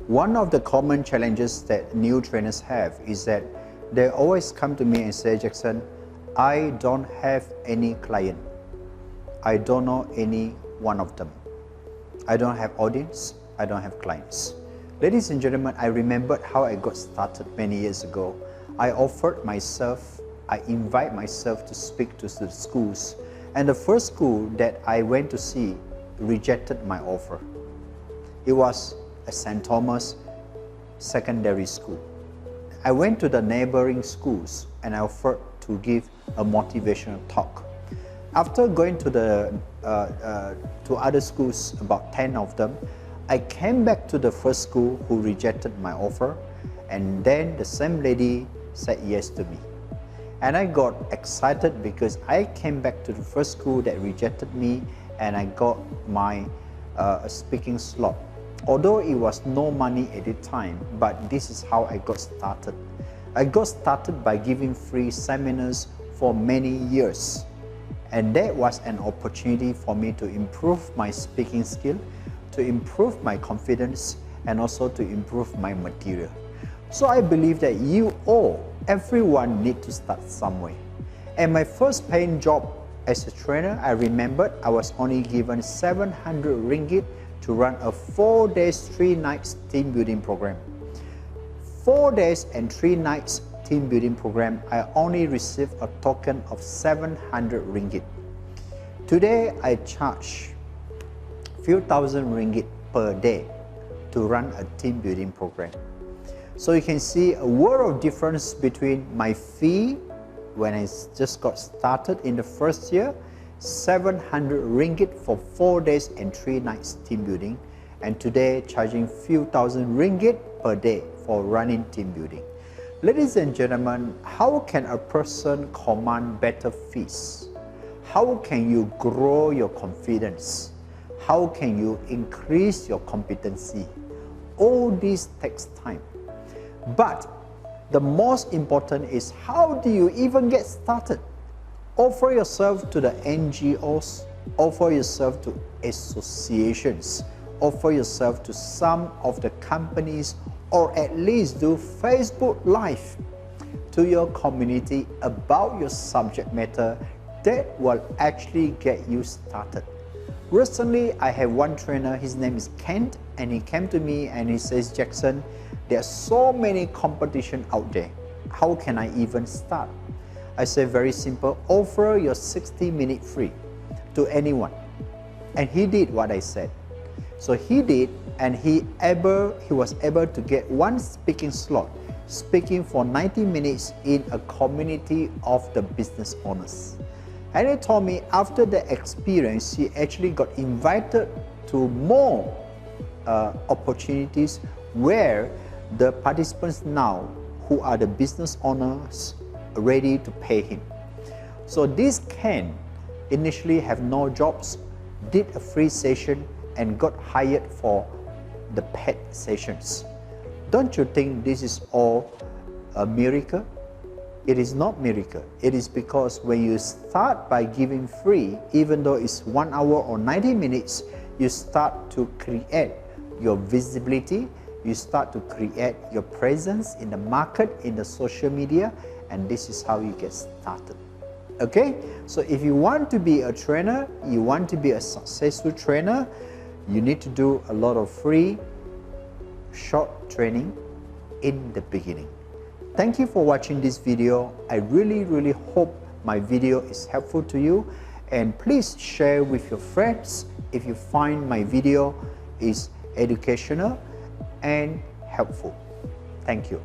One of the common challenges that new trainers have is that they always come to me and say, Jackson, I don't have any client. I don't know any one of them. I don't have audience. I don't have clients. Ladies and gentlemen, I remembered how I got started many years ago. I offered myself, I invite myself to speak to the schools. And the first school that I went to see rejected my offer. It was a St. Thomas secondary school. I went to the neighboring schools and I offered to give a motivational talk. After going to other schools, about 10 of them, I came back to the first school who rejected my offer, and then the same lady said yes to me. And I got excited because I came back to the first school that rejected me and I got my speaking slot. Although it was no money at the time, but this is how I got started. I got started by giving free seminars for many years. And that was an opportunity for me to improve my speaking skill, to improve my confidence, and also to improve my material. So I believe that you all, everyone need to start somewhere. And my first paying job as a trainer, I remembered I was only given 700 ringgit to run a 4 days, 3 nights team building program. 4 days and 3 nights team building program, I only received a token of 700 ringgit. Today, I charge few thousand ringgit per day to run a team building program. So you can see a world of difference between my fee when I just got started in the first year, 700 ringgit for 4 days and 3 nights team building, and today charging few thousand ringgit per day for running team building. Ladies and gentlemen, how can a person command better fees? How can you grow your confidence? How can you increase your competency? All this takes time. But the most important is, how do you even get started? Offer yourself to the NGOs, offer yourself to associations, offer yourself to some of the companies, or at least do Facebook Live to your community about your subject matter that will actually get you started. Recently, I have one trainer, his name is Kent, and he came to me and he says, Jackson, there are so many competition out there. How can I even start? I say, very simple, offer your 60-minute free to anyone. And he did what I said. So he did, and he was able to get one speaking slot, speaking for 90 minutes in a community of the business owners. And he told me after the experience, he actually got invited to more opportunities where the participants now, who are the business owners, are ready to pay him. So this Ken initially have no jobs, did a free session, and got hired for the paid sessions. Don't you think this is all a miracle? It is not miracle. It is because when you start by giving free, even though it's 1 hour or 90 minutes, you start to create your visibility, you start to create your presence in the market, in the social media, and this is how you get started. Okay? So if you want to be a trainer, you want to be a successful trainer, you need to do a lot of free, short training in the beginning. Thank you for watching this video. I really hope my video is helpful to you, and please share with your friends if you find my video is educational and helpful. Thank you.